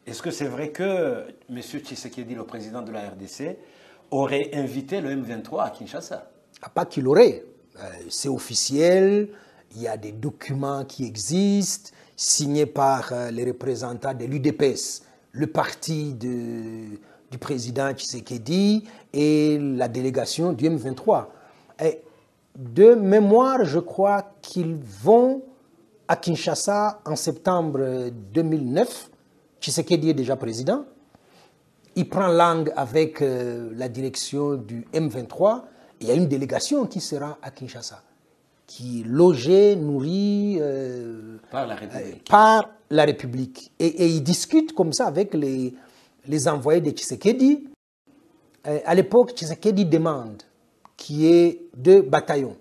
Est-ce que c'est vrai que M. Tshisekedi, le président de la RDC, aurait invité le M23 à Kinshasa? Pas qu'il aurait. C'est officiel, il y a des documents qui existent, signés par les représentants de l'UDPS, le parti du président Tshisekedi et la délégation du M23. Et de mémoire, je crois qu'ils vont à Kinshasa en septembre 2009. Tshisekedi est déjà président. Il prend langue avec la direction du M23. Il y a une délégation qui sera à Kinshasa, qui est logée, nourrie par la République. Et ils discutent comme ça avec les envoyés de Tshisekedi. À l'époque, Tshisekedi demande qu'il y ait 2 bataillons.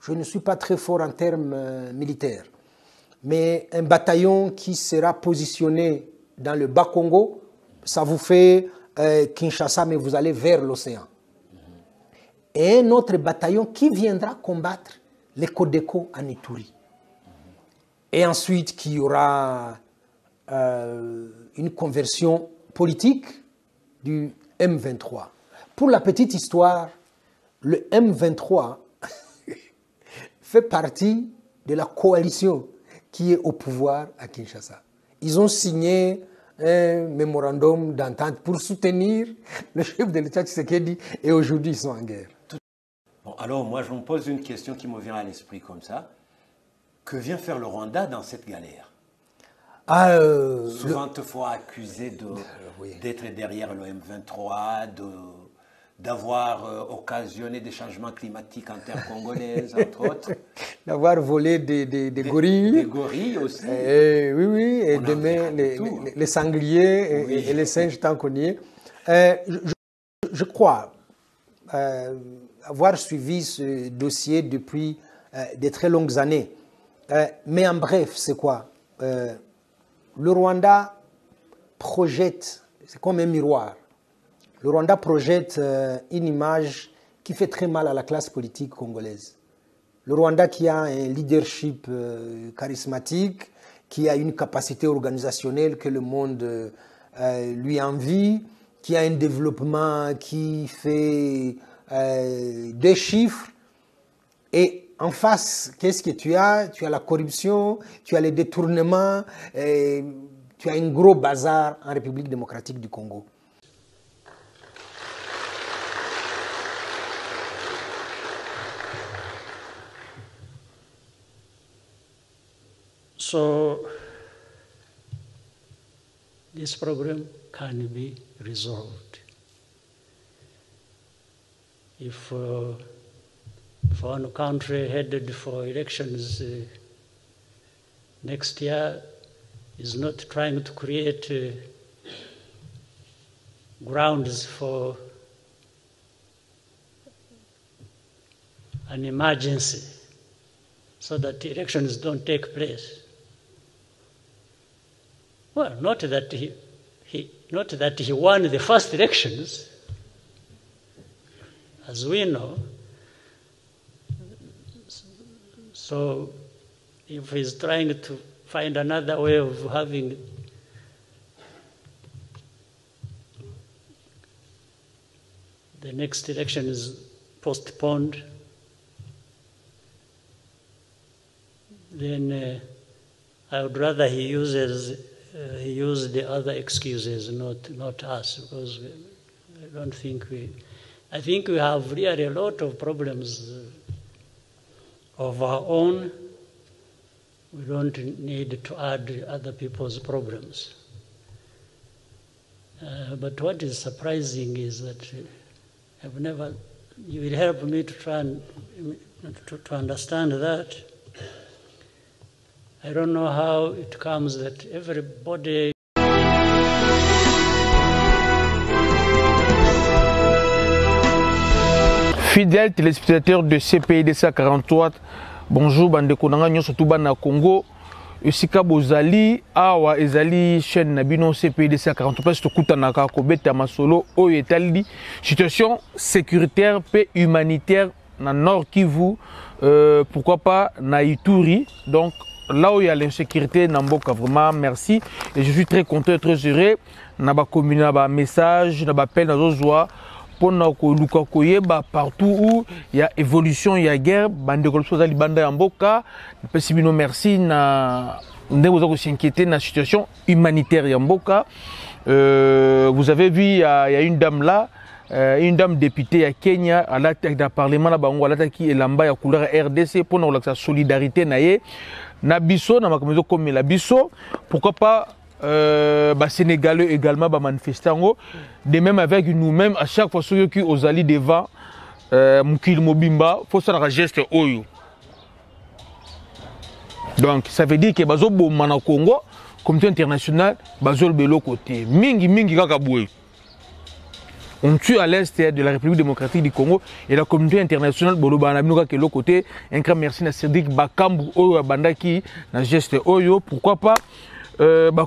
Je ne suis pas très fort en termes militaires, mais un bataillon qui sera positionné dans le Bas-Congo, ça vous fait Kinshasa, mais vous allez vers l'océan. Et un autre bataillon qui viendra combattre les Codeco en Ituri. Et ensuite, qu'il y aura une conversion politique du M23. Pour la petite histoire, le M23 fait partie de la coalition qui est au pouvoir à Kinshasa. Ils ont signé un mémorandum d'entente pour soutenir le chef de l'État Tshisekedi et aujourd'hui ils sont en guerre. Bon, alors moi je me pose une question qui me vient à l'esprit comme ça. Que vient faire le Rwanda dans cette galère? Souvent te faut accuser d'être derrière le M23, d'avoir occasionné des changements climatiques en terre congolaise, entre autres. D'avoir volé des gorilles. Des gorilles aussi. Oui, et demain les sangliers et les singes tant qu'on y est. Je crois avoir suivi ce dossier depuis de très longues années. Mais en bref, c'est quoi? Le Rwanda projette, c'est comme un miroir. Le Rwanda projette une image qui fait très mal à la classe politique congolaise. Le Rwanda qui a un leadership charismatique, qui a une capacité organisationnelle que le monde lui envie, qui a un développement qui fait des chiffres. Et en face, qu'est-ce que tu as? Tu as la corruption, tu as les détournements, tu as un gros bazar en République démocratique du Congo. So this problem can be resolved if one country headed for elections next year is not trying to create grounds for an emergency so that elections don't take place. Well, not that he won the first elections, as we know. So if he's trying to find another way of having the next election is postponed, then I would rather he used the other excuses, not us, because I don't think I think we have really a lot of problems of our own. We don't need to add other people's problems. But what is surprising is that you will help me to try and to understand that. I don't know how it comes that everybody. Fidèles téléspectateurs de CPIDC 43, bonjour bandeko nanga nyonso tout bana Congo. Esika bozali awa ezali chaîne nabino CPIDC 43 parce que kutanaka ko beta masolo oyo etali situation sécuritaire et humanitaire na Nord Kivu, pourquoi pas na Ituri. Donc là où il y a l'insécurité, Namboka, vraiment, merci. Et je suis très content et très heureux. Naba communiqué, naba message, naba appel, naba joie. Pour partout où il y a évolution, il y a guerre, bande de Libanda Mboka, merci na vous s'inquiéter de la situation humanitaire Mboka. Vous avez vu, il y a une dame là, une dame députée à Kenya, à la tête du Parlement, qui est là-bas, à couleur RDC, pour la solidarité, na biso, na makomezo comme la biso, pourquoi pas Sénégalais également manifester de même avec nous-mêmes à chaque fois que aux alliés devant Moukil Mobimba faut faire un geste oyo. Donc ça veut dire que bazo bomana Congo communauté internationale bazo le belo côté mingi kaka boué. On tue à l'est de la République démocratique du Congo et la communauté internationale bolobana binoka que l'autre côté un grand merci na Cédric Bakambu oyo bandaki na geste oyo pourquoi pas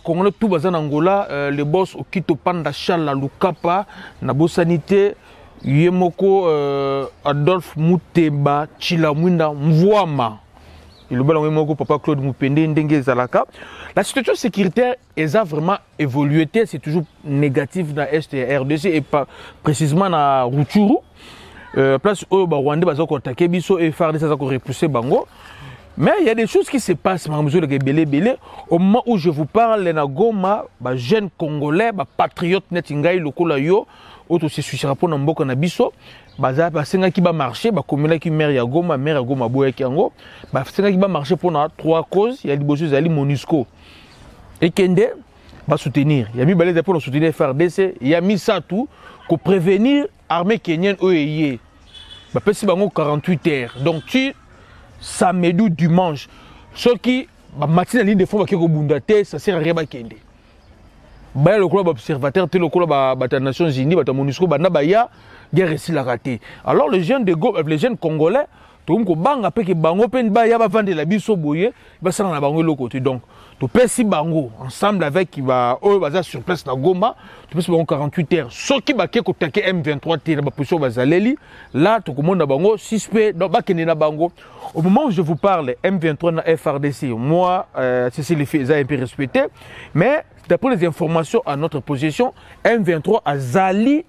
Congolais tout bazan Angola les boss okito panda chala lukapa na bosanité yemoko Adolphe Muteba Chilamwinda Mvwama le ballon yemoko papa Claude Mupende ndenge zalaka. La situation sécuritaire a vraiment évolué, c'est toujours négatif dans l'est RDC et pas précisément dans Rutshuru place où Rwanda bazako attaquer biso et FARDC ça ko repousser bango. Mais il y a des choses qui se passent, au moment où je vous parle, les Goma, les jeunes Congolais, les patriotes, les lokola yo, autres se suicident pour Namboka Nabiso, les qui va marcher, les communes qui mère Goma, Boya Kiango, les qui va marcher pour trois causes, il y a des choses à MONUSCO. Et Kende va soutenir. Il y a mis balais pour soutenir FARDC, il y a mis ça tout pour prévenir l'armée kenyenne OEI. Il y a 48 heures. Donc tu samedi dimanche ceux qui matin ligne de fond qui bundate ça sert à rien bakende ba le club observateur te le club ba Nations Unies ba MONUSCO ba na ba ya guerre ici la raté. Alors les jeunes les jeunes congolais tout ko banga pe ke bango pe ba ya ba vendre la biso boye ba sala na bango le côté donc to pesi bango ensemble avec qui va baza sur place na Goma to pesi bango 48 heures ceux qui ba ke ko taquer M23 te na ba position bazaleli là to komona bango suspect donc ba kene na bango. Au moment où je vous parle, M23 na FARDC, moi, c'est les faits un peu respecté, mais d'après les informations à notre position, M23 a Zali,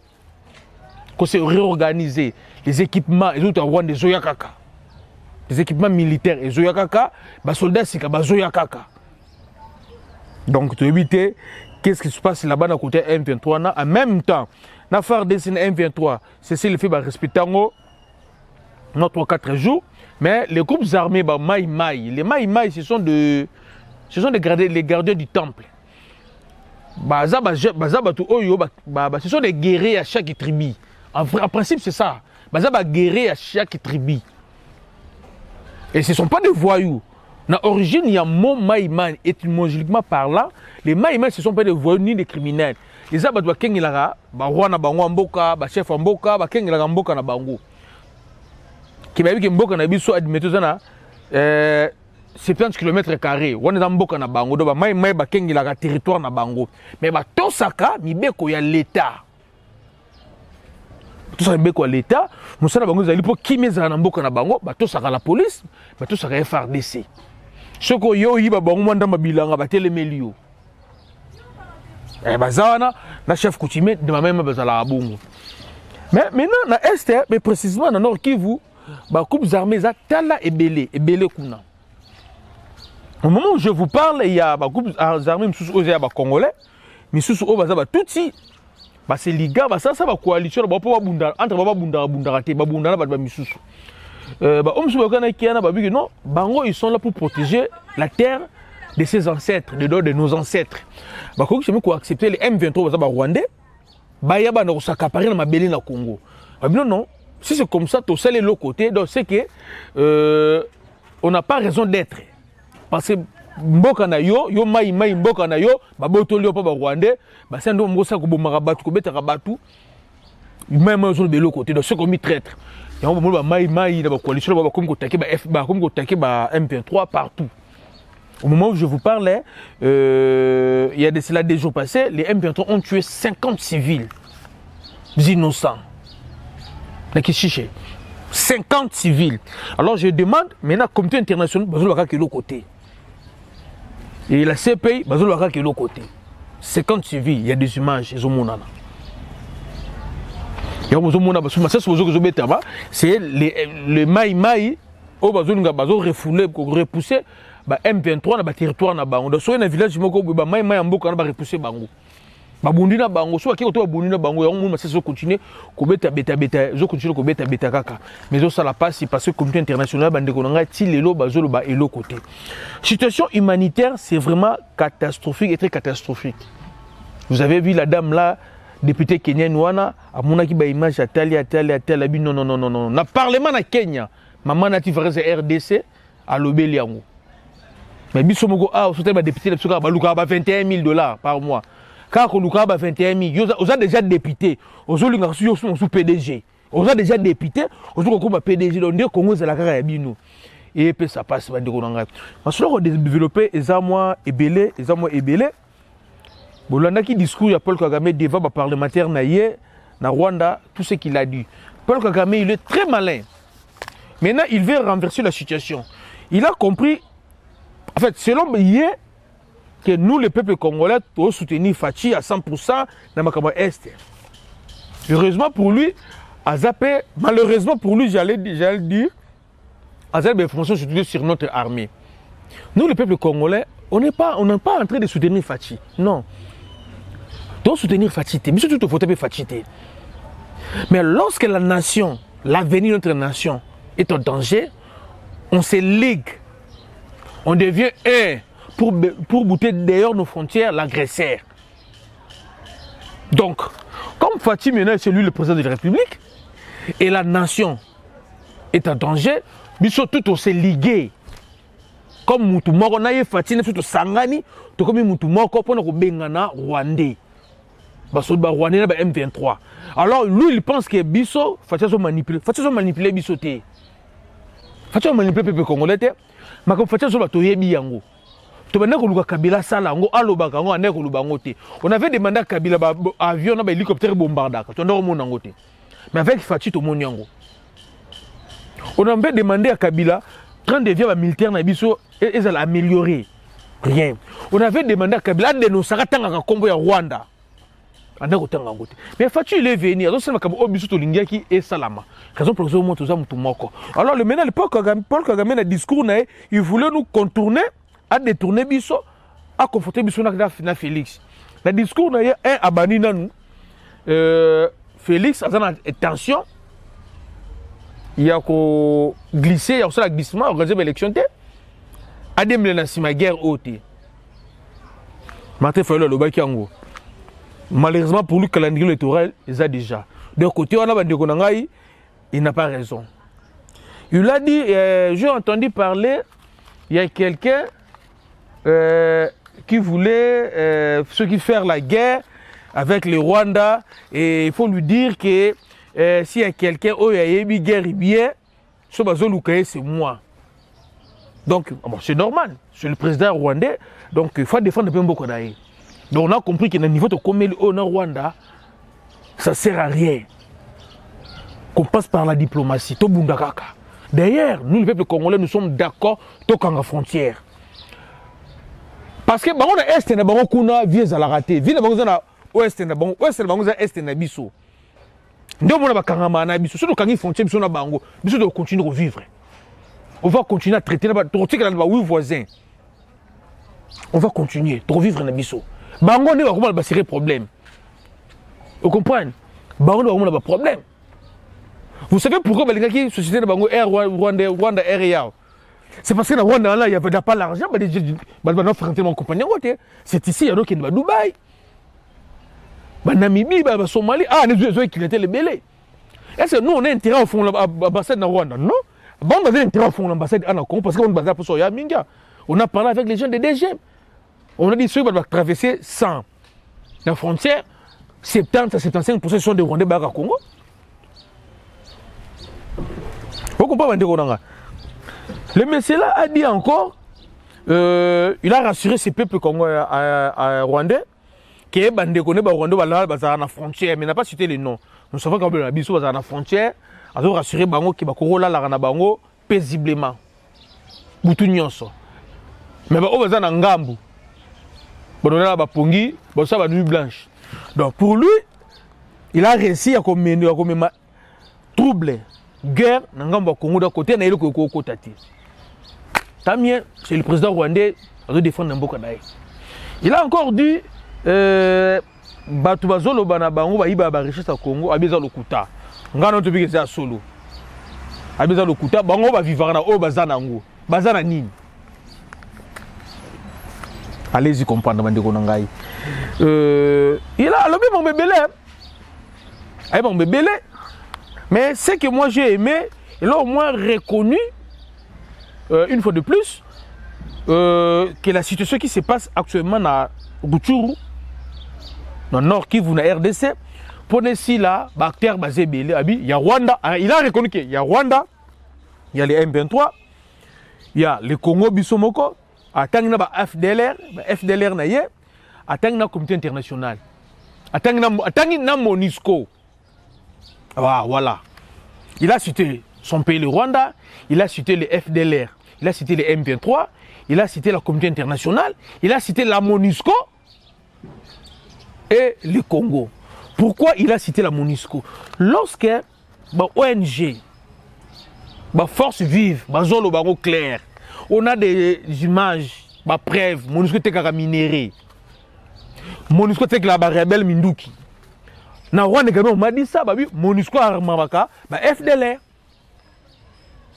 qu'on s'est réorganisé, les équipements, les autres Rwanda, des Zoyakaka, les équipements militaires, et Zoyakaka, les soldats, c'est que Zoyakaka. Donc, tu éviter, qu'est-ce qui se passe là-bas à côté M23, en même temps, na FARDC na M23, c'est le fait de respecter notre 3-4 jours. Mais les groupes armés, les Maï, ce sont les gardiens du temple. Ce sont des guerriers à chaque tribu. En principe, c'est ça. Des guerriers à chaque tribu. Et ce ne sont pas des voyous. Dans l'origine, il y a mot Maï, étymologiquement parlant, les Maï, ce ne sont pas des voyous ni des criminels. Les Abadoua Kengilara, Rwanda Bango Mboka, chef Mboka, Kengilara Mboka na Bango. Qui m'a dit que Mboka na biso admettons ça 70 km². On est dans Mboka na Bango, donc mai ba kengi la territoire na Bango. Mais ba tosaka mibeko ya l'état. Tout ça mibeko ya l'état, musala Bango zali po kimeza na Mboka na Bango, ba tosaka la police, ba tosaka FARDC. Soko yo yiba Bango mwanda mabilanga ba telemelio. Bazana na chef coutumier de ma même bazala Bongo. Mais maintenant na est, mais précisément dans Nord Kivu, les groupes armés tala et belé kuna. Au moment où je vous parle, il y a des groupes armés congolais, mais sous tutsi, c'est liga, ça va coalition, entre non, Bango ils sont là pour protéger la terre de ses ancêtres, de nos ancêtres. Bango je veux accepter les M23 rwandais, bayaba na s'accaparer na mabeli na Congo. Non. Si c'est comme ça, tout ça est l'autre côté, donc c'est que on n'a pas raison d'être. Parce que Mboka na yo mai Mboka na yo, baboto lio pa ba Rwandais, ba c'est ndo ngosa ko bomaka batu ko betaka batu. Même zone de l'autre côté, donc c'est comme traître. Il y a un moment mai na ba coalition ba comme ko taquer ba M23 partout. Au moment où je vous parlais, il y a de cela des jours passés, les M23 ont tué 50 civils innocents. 50 civils. Alors je demande maintenant, communauté internationale, de l'autre côté. Et la CPI, bah, qui est l'autre côté. 50 civils, il y a des images, ils ont mon âme. C'est les maï au bazo refoulé repousser M23 na territoire na bango donc so na village moko ba maï mboka na ba repousser bango ba bundi na bango so akiko to bundi na bango ya mu maseso continuer ko beta zo continuer ko beta kaka mais ça la passe parce que communauté internationale bande ko nga ti lelo bazo lo ba elo côté situation humanitaire c'est vraiment catastrophique et très catastrophique. Vous avez vu la dame là député kenyan wana amona ki ba image atali non na parlement na Kenya maman na ti varese RDC à lobeli yango mais biso moko soutien ba député la ba luka ba $21,000 par mois car ko luka ba 21,000 vous avez déjà député ozolinga sous PDG vous avez déjà député ozo ko ba PDG donc ndeko Congo za la kaka ya bino et puis ça passe ba ndeko nanga parce que développer ezamwa ebele Bolanda qui discours à Paul Kagame devant le parlementaire na Rwanda, tout ce qu'il a dit. Paul Kagame, il est très malin. Maintenant, il veut renverser la situation. Il a compris, en fait, selon Yé, que nous, le peuple congolais, doit soutenir Fachi à 100% dans Makamba Est. Heureusement pour lui, Azapé, malheureusement pour lui, j'allais dire, Azapé est français sur notre armée. Nous, le peuple congolais, on n'est pas en train de soutenir Fachi. Non. Donc soutenir Fachi, mais surtout il faut taper Fachi. Mais lorsque la nation, l'avenir de notre nation est en danger, on se ligue. On devient un pour bouter dehors nos frontières l'agresseur. Donc, comme Fachi maintenant c'est lui le président de la République, et la nation est en danger, mais surtout on s'est ligué. Comme Moutou Moko na ye Fachi na surtout Sangani, to comme Moutou Moko pour nous bengana Rwandais. Parce que Rwandais na ba M23. Alors lui il pense que Bisso Fachi so manipuler Bisso té. Fachi manipuler peuple congolais té. Mais comme Fachi so ba to yebi yango. To bana ko luka Kabila sala ngo aloba kango ane ko luba ngote. On avait demandé à Kabila ba avion na ba hélicoptère bombardaka. To ndoro mona ngote. Mais avec Fachi to moni yango. On avait demandé à Kabila 30 devient militaire na biso et ils allaient améliorer. Rien. On avait demandé à Kabila de nous saratanga kombo ya Rwanda. Mais Fachi il est venu, alors c'est comme Obisu Tolingiaki et Salama. Raison pour ça, alors le maintenant Paul Kagame a discours, il voulait nous contourner, à détourner Bisso, à conforter Bisso na Félix. Le discours il y a un abani nous. Félix a une tension. Il y a qu'au glisser, il y a aussi la glissement, organiser l'élection. Adem le Nassima guerre haute. Martin Fayolo le Bakiango. Malheureusement pour lui, le calendrier électoral, il a déjà. D'un côté, on a dit il n'a pas raison. Il a dit, j'ai entendu parler, il y a quelqu'un qui voulait faire la guerre avec le Rwanda, et il faut lui dire que s'il y a quelqu'un qui a une guerre bien, c'est moi. Donc, bon, c'est normal, c'est le président rwandais, donc il faut défendre un peu beaucoup d'ailleurs. Donc on a compris que le niveau de combien au Rwanda, ça ne sert à rien. Qu'on passe par la diplomatie. D'ailleurs, nous, le peuple congolais, nous sommes d'accord à la frontière. Parce que on a est na bango kuna vieux à la raté. Ville bango na ouest na bango, ouest na bango za est na biso. Ndio mona bakangama na biso. Surtout quand ils frontière biso na bango, biso doit continuer à vivre. On va continuer à traiter na ba voisins. On va continuer à vivre na biso. Bango ne va comment ba sérer problème. Vous comprenez? Bango ne va comment ba problème. Vous savez pourquoi la société de Bango Air Rwanda Air? C'est parce que dans Rwanda, là, il n'y a pas l'argent. C'est ici, il y a qui à Dubaï. Namibie, Somalie, nous avons quitté les bélés. Est-ce que nous, on a intérêt au fond de l'ambassade de Rwanda? Non. Bon, on a intérêt au fond de l'ambassade de Congo parce qu'on a pour Soya Minga. On a parlé avec les gens des DG. On a dit ceux qui vont traverser 100. La frontière, 70 à 75% sont des Rwandais à Congo. Vous comprenez? Le monsieur là a dit encore, il a rassuré ses peuples congolais rwandais, que les Rwandais sont à la frontière, mais il n'a pas cité les noms. Nous savons que les Rwandais sont à la frontière, il a rassuré Bango qui va paisiblement. Mais ils sont en Ngambu. bon on a ba pongi bon ça va nuit blanche. Donc pour lui il a réussi à mener trouble guerre na ngambo Congo d'un côté na ile ko kotati. Tamien c'est le président rwandais à défendre Mboka Daye. Il a encore dit batu bazolo bana bango ba iba ba richesse à Congo abeza lokuta. Ngana to bikeza solo. Abeza lokuta bango ba vivre na o bazana ngo. Bazana nini? Allez-y comprendre bandeko nangai. Il a le même bébé. Mais ce que moi j'ai aimé, il a au moins reconnu une fois de plus que la situation qui se passe actuellement à Rutshuru, dans le nord Kivu, na RDC, pour ici là, acteurs basés il y a Rwanda, il a reconnu qu'il y a Rwanda, il y a les M23, il y a le Congo Bissomoko, attends na FDLR na ye, attends na comité international, attends na MONUSCO. Ah, voilà. Il a cité son pays, le Rwanda, il a cité les FDLR, il a cité les M23, il a cité la communauté internationale, il a cité la MONUSCO et le Congo. Pourquoi il a cité la MONUSCO? Lorsque ONG, force vive, zone claire, on a des images, preuves, MONUSCO est minéré, MONUSCO est la rebelle Minduki. Na Rwanda on m'a dit ça, MONUSCO armaka, FDLR.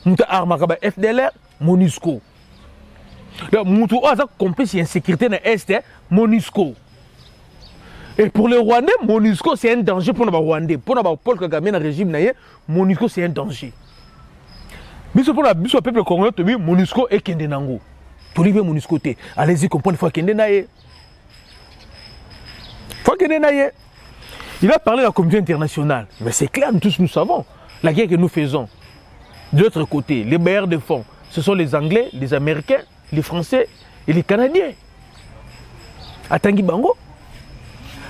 Mouta armaka, FDLR, MONUSCO. Donc, Moutou a compris une sécurité dans l'Est, MONUSCO. Et pour les Rwandais, MONUSCO c'est un danger pour les Rwandais. Pour les Paul Kagame dans le régime, MONUSCO c'est un danger. Mais pour le peuple congolais, MONUSCO est Kendenango. Tout le monde MONUSCO. Allez-y comprendre, il faut Kendenaye. Il a parlé de la communauté internationale. Mais c'est clair, nous tous nous savons. La guerre que nous faisons. De l'autre côté, les bailleurs de fonds, ce sont les Anglais, les Américains, les Français et les Canadiens. À Tanguy Bango.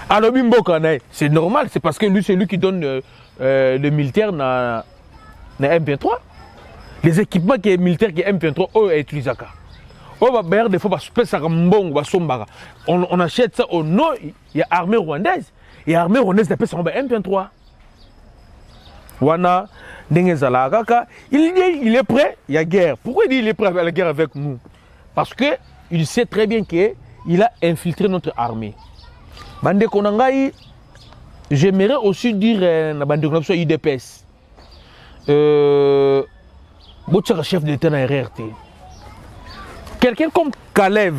Alors, c'est normal, c'est parce que lui, c'est lui qui donne le militaire dans M23. Les équipements qui est militaire qui est M23, eux, utilisent ça. On achète ça au nom, il y a l'armée rwandaise. Et l'armée rwandaise appelle ça M23. Wana, il est prêt, il y a guerre. Pourquoi il dit qu'il est prêt à la guerre avec nous? Parce qu'il sait très bien qu'il a infiltré notre armée. Bande Konangai, j'aimerais aussi dire la bande Konangai IDPS. Votre chef d'État dans RRT. Quelqu'un comme Kalev,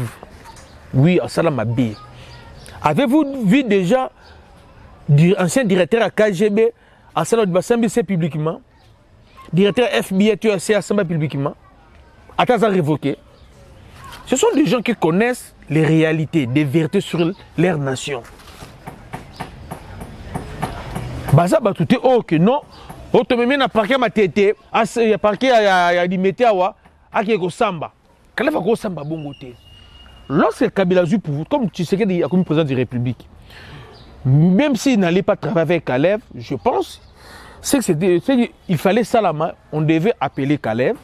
oui, à Salamabi, avez-vous vu déjà ancien directeur à KGB à Salamabi publiquement, directeur FBI à Salamabi publiquement, à Taza révoqué? Ce sont des gens qui connaissent les réalités, des vérités sur leur nation. Baza batute oh que non, automemé na parquet ma tete, à parquet à limité awa, à qui est samba. Quand il va samba bon côté. Lorsque Kabila joue pour vous, comme tu sais qu'il y a comme président de la République, même s'il n'allait pas travailler avec Kalev, je pense, il fallait Salama, on devait appeler Kalev,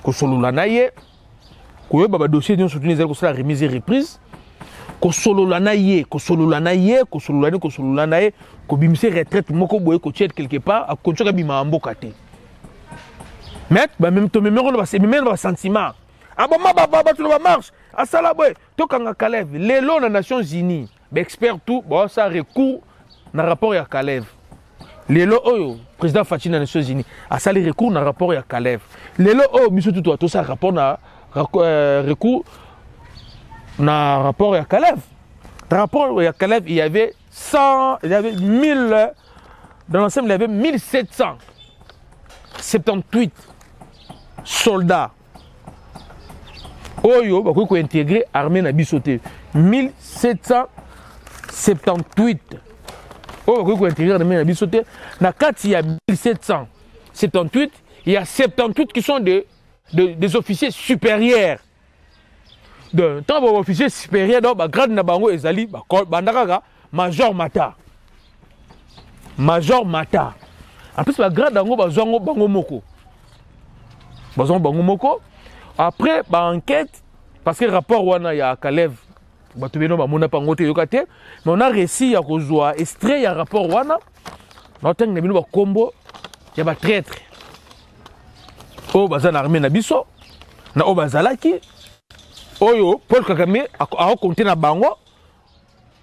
que Sololanaye, que le dossier de soutenir la remise et reprise, que Sololanaye, que bimse retraite, moko boye ko tchède quelque part, à continuer à bima ambokate. Mais même to même on va sentiment. Ah bon tu va marche. À ça là boy, to kanga Kalev, les lois des Nations Unies, expert tout, bon ça recours na rapport à Kalev. Les lois président Fachi des Nations Unies, à ça les recours na rapport à Kalev. Les lois biso tout ça rapport na recours na rapport à Kalev. Dans le rapport à Kalev, il y avait 100, il y avait 1000, dans l'ensemble, il y avait 1778 soldats. Oyo, bah, quoi intégrer armée na bisoté. 1778. Oyo, quoi intégrer armée na bisoté. Na 4, il y a 1778, il y a 78 qui sont des officiers supérieurs. D'un temps officier supérieur, donc grade na bango ezali, bandaka Major Mata. Major Mata. En plus, la grade dango bazongo bango moko. Bazongo bango moko. Après, enquête, parce que le rapport wana ya Kalev, batubeno ba mona pangote yokate mais on a réussi à kozwa extrait ya rapport wana na teng na bino ba kombo ya ba traître o bazana armée na biso na o bazalaki oyo Paul Kagame a compté na bango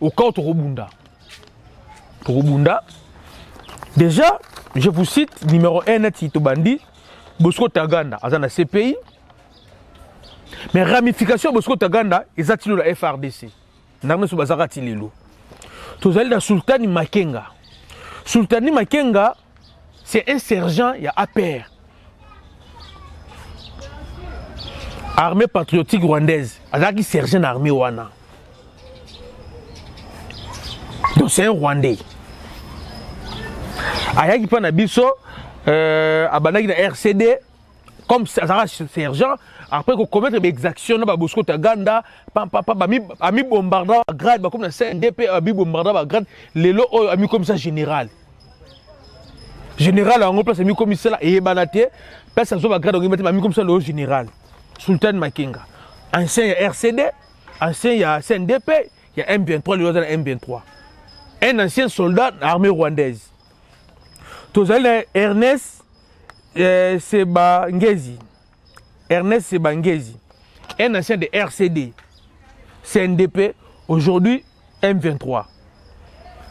au cas Tokobunda. Déjà, je vous cite numéro 1 Tito Bandi, Bosco Taganda, Azana CPI. Mais ramification Bosco Taganda, ils ont la FRDC. N'a sou bazara tilelo. Tozali da Sultani Makenga. Sultani Makenga, c'est un sergent, il y a APR. Armée patriotique rwandaise. Azaki sergent armée wana. Donc c'est un Rwandais. Ayaki pa na biso abanaki na RCD comme sergent après qu'on commettre des exactions na Bosco Taganda ami bombarda grade comme na CNDP ami bombarda ba grade lelo ami comme ça général en place ami commissaire et banate place ça ba grade ami comme ça le général Sultan Makenga ancien RCD ancien CNDP il y a M23 le M23 un ancien soldat armée rwandaise. Tozali Ernest Sebangezi. Ernest Sebangezi. Un ancien de RCD. CNDP. Aujourd'hui, M23.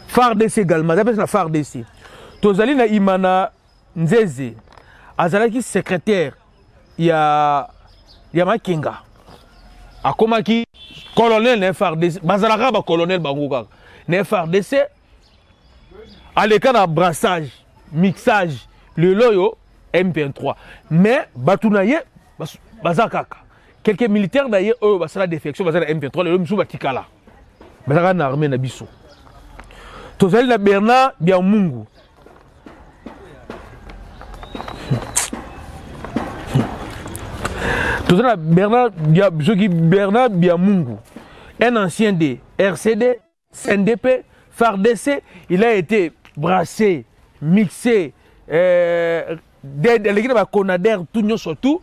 FARDC également. J'appelle ça FARDC. Tozali na Imana Nzeze. Azalaki secrétaire. Il y a Makenga. Akomaki colonel na FARDC. Bazalaka ba colonel bangoka. Na FARDC. À l'écart de brassage, mixage, le loyo M23. Mais Batounaye, Bazakaka. Quelques militaires d'ailleurs, eux, c'est la défection, Bazaka M23, le Msou Batikala. Bazaka na armée na biso. Tozali na Bernard Biamungu. Tozali na Bernard Biamungu. Un ancien de RCD, CNDP, FARDC, il a été brassé, mixé, l'équipe de Conader, tout surtout,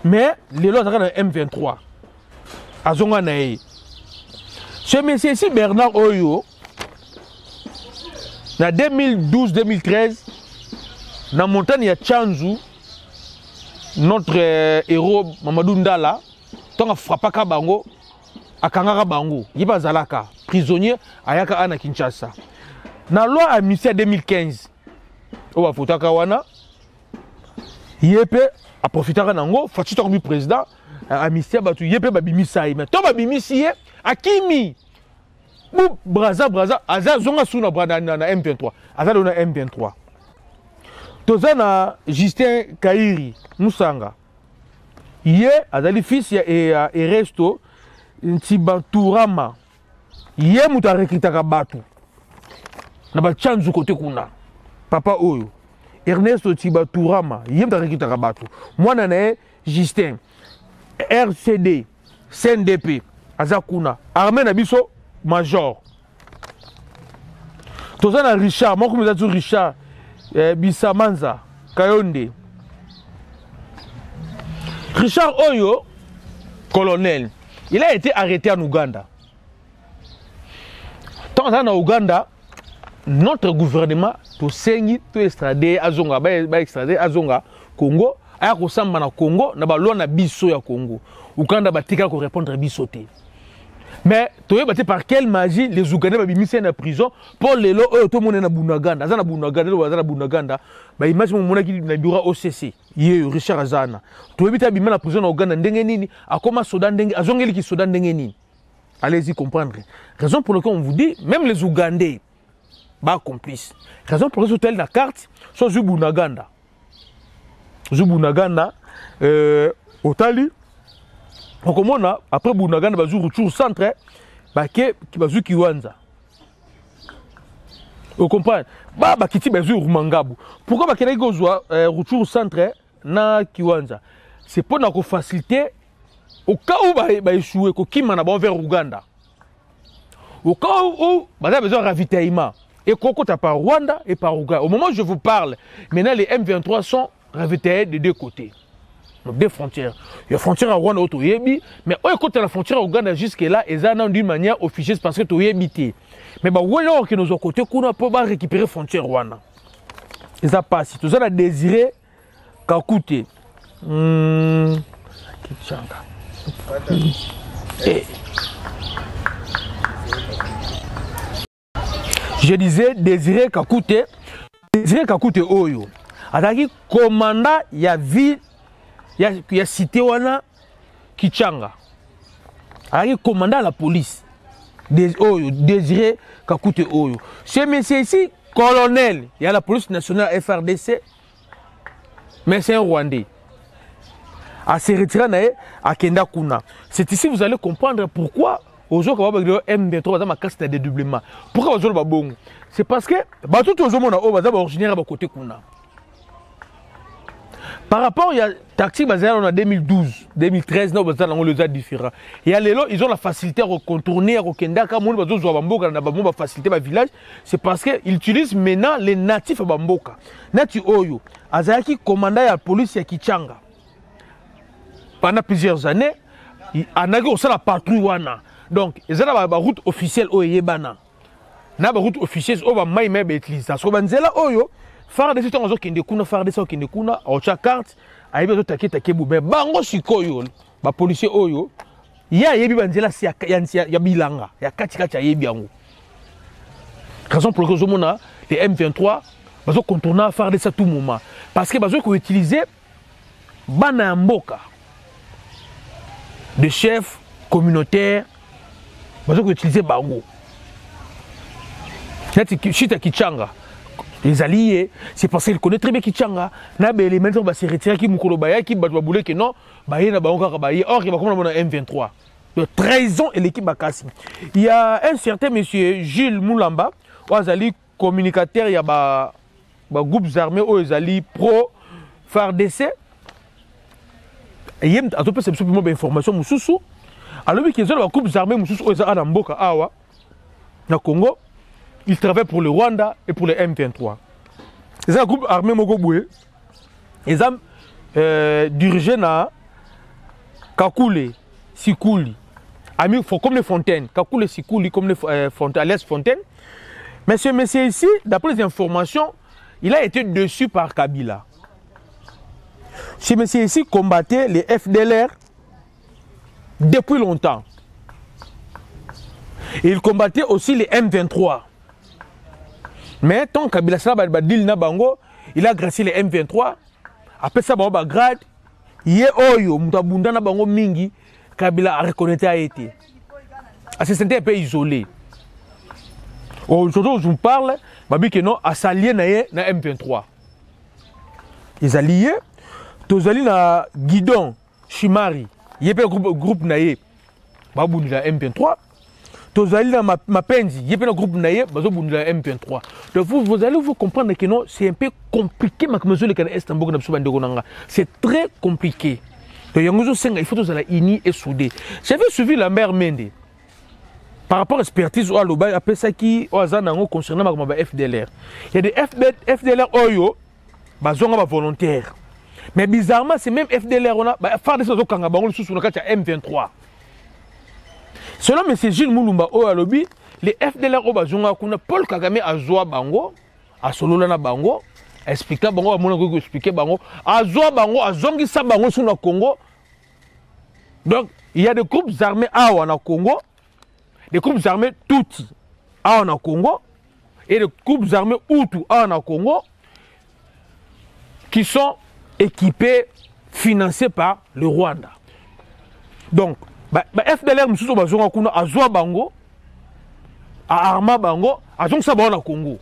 mais les lois sont M23. Azonga Nae. Ce monsieur ici, Bernard Oyo, en 2012-2013, dans la montagne, il y a Tchanzu, notre héros Mamadou Ndala, tant à Frapaka Bango, à Kangara Bango, il y a Zalaka, prisonnier, à Yaka Ana Kinshasa. Dans la loi amnistie 2015, au Bafutaka Wana, Yépe a profité de Nango, Fatih Torbi président, amnistie Batu, Yépe Babimisa, mais toi Babimisi, Akimi, Braza, Aza Zonga Suna Brada na M23, Aza Dona M23. Tozana Justin Kairi, Moussanga, Yé, Azali fils et Resto, Ntibanturama, Yé Mouta Rekritaka Batu. Na ba chanzu côté kuna papa oyo Ernesto Tibaturama yem ta rekita kabatu mwana na Justin RCD CNDP azakuna armée na biso major tozana Richard moko mezatu Richard Bisamanza Kayonde Richard oyo colonel il a été arrêté en Ouganda tant en Ouganda. Notre gouvernement, tout sengi, tout extradé, azonga, ba extradé, azonga, Congo, aya kosamba na Congo, na ba loi na biso ya Congo. Ouganda ba tika ko répondre bisoté. Mais toye baté par quelle magie les Ougandais ba bimisé na prison pour les lo tout monde na Bunaganda, azana Bunaganda, azana Bunaganda, ba image mo mona ki na bureau OCC. Yé Richard Azana. Toye bita bimana na prison na Ouganda ndenge nini, akoma soda ndenge, azongeli ki soda ndenge nini. Allez-y comprendre. Raison pour laquelle on vous dit même les Ougandais ba complice. Raison pour laquelle la carte soit Zubunaganda. Zubunaganda Otali. On commence après Bunaganda bazu retour centre ba ke bazu Kiwanza. Vous comprenez? Ba kiti bazu Rumangabu. Pourquoi ba kena gozwa retour centre na Kiwanza? C'est pour na ko faciliter au cas où ba échouer ko kimana ba vers Ouganda. Au cas où ba a besoin de ravitaillement. Et Kokota par Rwanda et par Ouganda. Au moment où je vous parle, maintenant les M23 sont ravitaillés de deux côtés. Des frontières. Il y a frontière à Rwanda, mais quand la frontière au Ghana jusque-là, ils ont d'une manière officieuse parce que tu es habité. Mais voilà que nous, côté, on peut pas récupérer la frontière Rwanda. Ils ont passé. Tout ça, on a désiré qu'écouter. Je disais désiré qu'écouter. Désiré qu'écouter Oyo. Adaki commandant, il y a ville. Il y a cité wana Kichanga. Il y a commandant à la police. Désiré Kakute Oyo. Ce monsieur ici, colonel, il y a la police nationale FRDC, mais c'est un Rwandais. À se retirer à Kenda Kuna. C'est ici que vous allez comprendre pourquoi aujourd'hui M23 dans ma casse de dédoublement. Pourquoi aujourd'hui bon? C'est parce que tout aujourd'hui on a originaire à côté Kuna. Par rapport, il y a taxi basé en 2012, 2013, non, les différents. Il y a les lots, ils ont la facilité à contourner, à Kenda, comme on va faciliter ma village. C'est parce qu'ils utilisent maintenant les natifs à Bamboka. Nati Oyo, Azaki commandant la police à Kichanga. Pendant plusieurs années, il y a la patrouille. Donc, ils ont la route officielle au Yébana. La route officielle au Maïmé Betlis. Parce que Oyo, faire des choses qui ne kuna faire des choses qui ne kuna au chaque carte a besoin de taquer boubé bango sikoyo ba policier oyo ya yebi banzela si ya bilanga ya kati ya yebi yango raison pour laquelle on a les M23 bazo contourner faire des ça tout moment parce que bazo ko utiliser bana mboka de chefs communautaires bazo ko utiliser bango nati chita Kichanga. Les alliés, c'est parce qu'ils connaissent très bien Kichanga. Les gens vont se retirer qui Mukolo qui va bouler que non, or il va comme un M23. De trahison et l'équipe Bakassi. Il y a un certain monsieur Gilles Moulamba, Ouazali communicateur, il y a des groupes armés, Ouazali pro FARDC. Il y a une information Moussoussou. Alors qu'il y a des groupes armés Moussoussou, Ouazali Mboka Awa, na Congo. Ils travaillent pour le Rwanda et pour le M23. C'est un groupe armé Mogoboué. Ils ont dirigé na Kakule, Sikuli, comme les fontaines. Kakule, Sikuli, comme les fontaines, alias Fontaine. Mais ce monsieur ici, d'après les informations, il a été déçu par Kabila. Ce monsieur ici combattait les FDLR depuis longtemps. Et il combattait aussi les M23. Mais tant que Kabila Sala deal na bango, il a gracié les M23. Après ça, bango grade, yé oyo, mutabunda na bango mingi, Kabila a reconnaître a été. À se sentir un peu isolé. Aujourd'hui, je vous parle, babi que non, à s'allier na M23. Les alliés, tous alliés na Guidon, Chimari, yé pe groupe naye, babou na M23. Tous allez dans ma penzi, il y a un groupe naïe, bazo bundu la M23. Donc vous allez vous comprendre que non, c'est un peu compliqué ma mesure le Canada Est Mboka na biso bandeko nanga. C'est très compliqué. Donc yangozo senga il faut tous aller unis et soudés. J'avais suivi la mère Mende. Par rapport à l'expertise au Aloba, après ça qui au Azanango concernant ma FDLR. Il y a des FDLR oyo bazonga ba volontaire. Mais bizarrement, c'est même FDLR on a faire des choses au Kanga bango sous na kati M23. Selon M. Gilles Moulumba Oalobi, les FDLR Obazonga kuna Paul Kagame a zoa bango, a solola na bango, expliquer bango, a mon expliquer bango, a zoa bango, a zongi sa bango sur le Congo. Donc, il y a des groupes armés à en Congo, des groupes armés Tutsi à en Congo, et des groupes armés Hutu à en Congo, qui sont équipés, financés par le Rwanda. Donc, FDLR Moussoussou Bazonga Kuna a Zoa Bango, a Arma Bango, a Zong Sabon na Congo.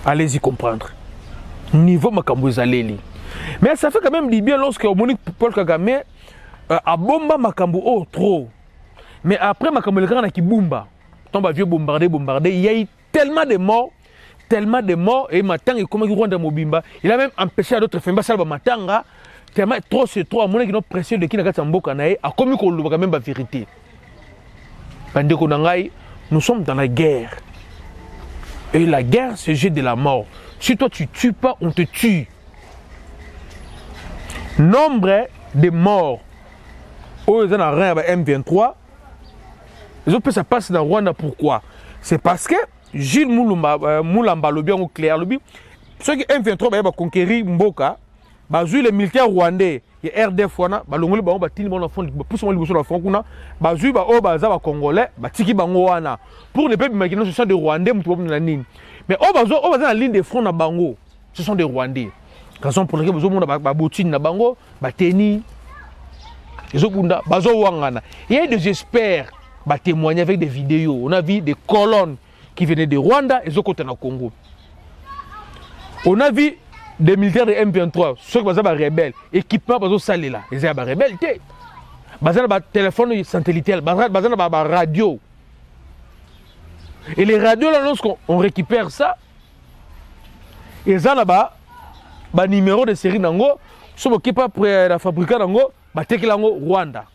Allez-y comprendre. Niveau Makambo Zaleli. Mais ça fait quand même du bien lorsque Monique Paul Kagame a bomba Makambo oh trop. Mais après Makambo le grand qui bomba. Tombe vieux bombardé, il y a eu tellement de morts. Et Matanga il comment il Rwanda Mobimba, il a même empêché à d'autres femmes Salba Matanga. Tellement trop c'est trop, à mon avis, pression de qui n'a pas mboka nae, a commis qu'on le même la vérité. Bandeko nangai, nous sommes dans la guerre. Et la guerre, c'est le jeu de la mort. Si toi tu tues pas, on te tue. nombre de morts aux M23, ils ont fait ça passe dans Rwanda. Pourquoi? C'est parce que Gilles Moulamba le bien au clair le ceux qui M23 va conquérir Mboka, les militaires rwandais et RDF wana balongoli bango batini bango na fond pousse mo liboso na fond kuna bazui ba o baza ba congolais batiki bango wana pour ne pas imaginer ce sont des rwandais mutu na nini mais o baza na ligne de front na bango ce sont des rwandais raison pour laquelle besoin ba botine na bango bateni ils ont bunda bazo wangana il y a des experts ba témoigner avec des vidéos on a vu des colonnes qui venaient de Rwanda et au côté na Congo on a vu des militaires de M23, ceux qui sont rebelles, équipement, ils sont là. Ils sont rebelles. Ils ont un téléphone satellitaire, ils ont un radio. Et les radios, là, lorsqu'on récupère ça, ils ont un numéro de série, ceux qui sont prêts à fabriquer, ils ont Rwanda.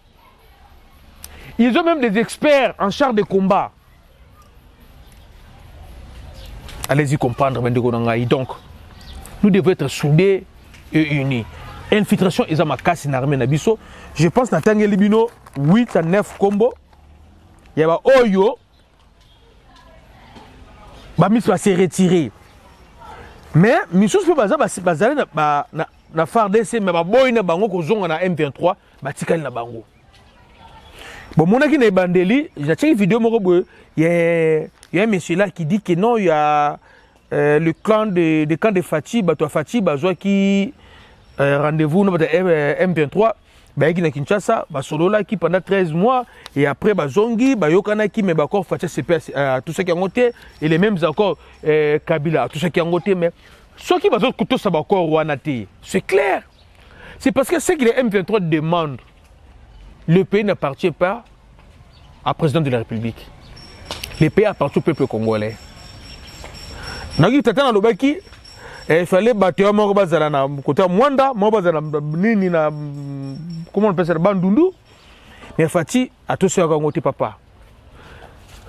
Ils ont même des experts en char de combat. Allez-y comprendre, donc. Nous devons être soudés et unis. Infiltration, ils ont ma casse in armée nabiso. Je pense que dans Libino 8 à 9 combos. Il y a Oyo. Bamis va se retirer. Mais Missous peut baser na FARDC mais boy na bango ko zonga na M23 batikali na bango. Bon mon aki na bandeli, j'ai checké une vidéo moko boy, il y a un monsieur là qui dit que non il y a le clan de camp de Fati, Fati, qui rendez-vous M23, qui na Kinshasa, solo là qui pendant 13 mois et après Zongi, Yokana qui mais encore Fati CPS, tout ce qui a monté et les mêmes encore Kabila, tout ce qui a monté mais ceux qui bazon couteau ça encore Rwandais, c'est clair. C'est parce que ce que les M23 demandent, le pays n'appartient pas au président de la République. Le pays appartient au peuple congolais. Nagi tata na lobaki il fallait battre mo bazala na côté Mwanda mo bazala nini na comment on appelle ça bandundu mais Fati a tout ça ngoti papa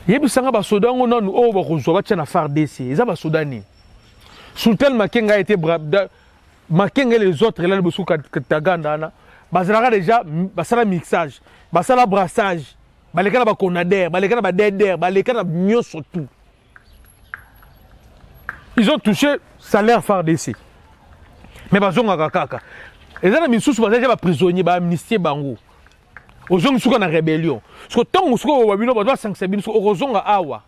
yebisanga ba soda ngona no o ba kozwa ba na FARDC eza ba sodani Sultan Makenga a été Makenga et les autres là le bosuka Taganda na bazala déjà basala mixage basala brassage balekana ba conader balekana ba deder balekana nyo surtout. Ils ont touché salaire FARDC. Mais ils ont kaka. Et là, ils sont prisonniers, ils amnistiés bango. Ils sont en rébellion. Parce que tant que ils sont sanctionnés, ils sont awa.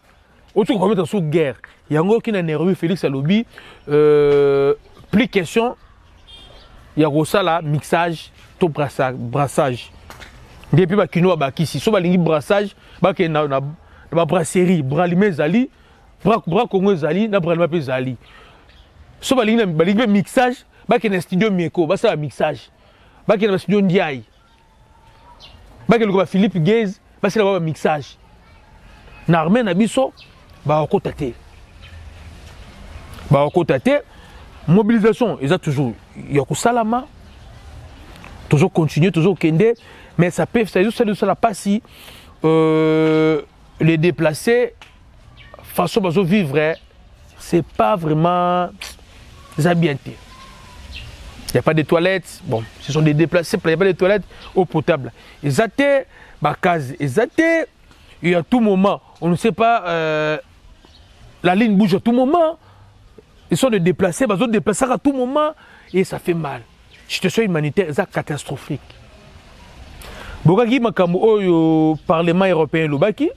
Ils sont sous guerre. Il y a un qui est nerveux, Félix Alobi. Plus question, il y a un mixage, tout brassage. Depuis qu'ils ont ici, si ils ont brassage, ils ont une brasserie, bralimé zali. Bras Congo zali na bras pe zali so balingi mixage ba ke na studio Mieko ba ça mixage ba ke na studio Ndiaye ba ke le Philippe Guez ba c'est là mixage na armée na biso ba okotate mobilisation ils a toujours yoko salama toujours continuer toujours kende mais ça peut ça la pas si les déplacer façon de vivre, c'est pas vraiment habileté. Il n'y a pas de toilettes. Bon, ce sont des déplacés, il n'y a pas de toilettes eau potable. Ils étaient, il y a tout moment, on ne sait pas, la ligne bouge à tout moment. Ils sont des déplacés, ils sont déplacés à tout moment et ça fait mal. Situation humanitaire, c'est catastrophique. Bokaki Makamu au Parlement européen, Lubaki.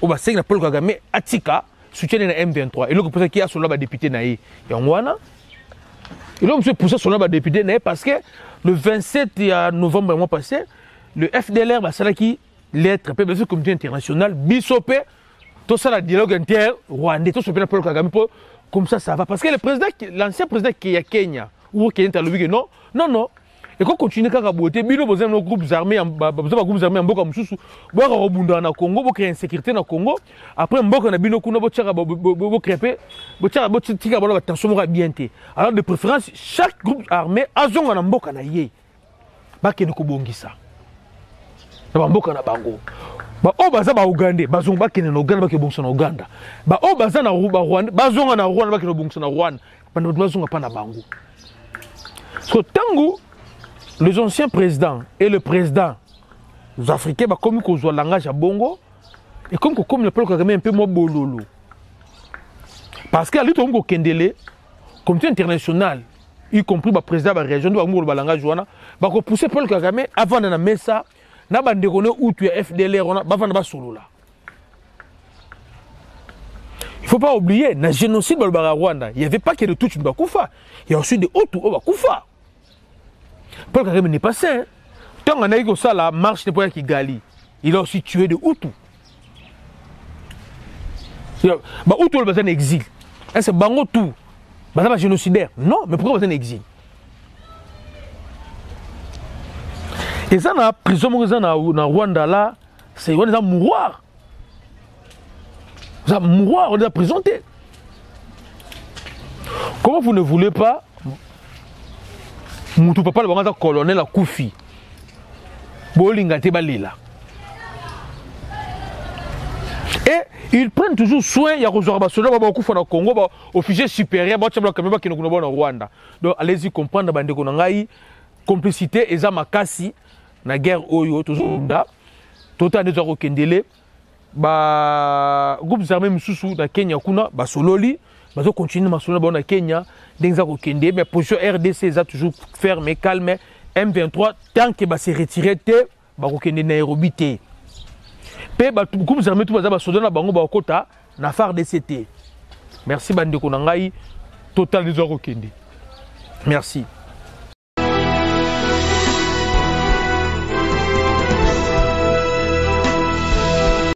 On va essayer de Paul Kagame Atika soutient le M23 et là pour ça qu'il y a son député naïe Yangwana et là monsieur poussé son député naïe parce que le 27 novembre mois passé le FDLR va ça qui lettre peu le comité international bisopé tout ça la dialogue inter rwandais tout ce que Paul Kagame comme ça va parce que le président l'ancien président qui est Kenya ou Kenya a dit que non et qu'on continue à raboter, bino besoin nos groupes armés, groupes armés en Boka Moussou, boire au Bunda na Congo, boire insécurité na Congo. Après Mboka na bino kuna bochara crêper, bochara botika bola attention bien té. Alors de préférence chaque groupe armé a zonga na Mboka na ye. Ba ke ko bongisa. Na Mboka na bango. Ba o baza ba Uganda, ba zonga ba ke na Uganda ba ke bongisa na Uganda. Ba o baza na Rwanda, ba zonga na Rwanda ba ke bongisa na Rwanda. Ba zonga pa na bango. So tango les anciens présidents et le président africains, comme ils ont le langage à Bongo, et comme le peuple Kagame un peu moins bololo. Parce qu'à l'autre moment, le comité international, y compris le président de la région, le langage, il faut pousser le peuple Kagame avant de mettre ça, il faut où tu es FDLR, il ne faut pas oublier, dans le génocide de Rwanda, il n'y avait pas que de Tutsi Bakoufa, il y a aussi des Hutus Bakoufa. Paul Kagame n'est pas sain. Tant qu'on a eu ça, la marche n'est pas Kigali. Il a aussi tué des Hutus. Hutus, il a un exil. C'est Bango tout. Il a un génocidaire. Non, mais pourquoi il a un exil? Et ça, la prison dans Rwanda, là, c'est un mouroir. Un mouroir, on les a présentés. Comment vous ne voulez pas Moutou papa le colonel à Koufi. Bolinga Tebalila. Et ils prennent toujours soin, il y a réservation au Congo, officier supérieur, au Rwanda. Donc allez-y comprendre, complicité, et ça makasi, na guerre Oyo, toujours là. Tout à l'heure, Kendele, groupe armés Moussou, na Kenya, Kuna, Sololi. Bazo continue à sonner au Kenya, mais la position RDC est toujours ferme, calme. M23, tant que se retiré, Bako Kende Nairobi. Pe groupe armé tout bazaba sodona bango ba kota na phare DCT. Merci bande ko nangai total des Kende. Merci.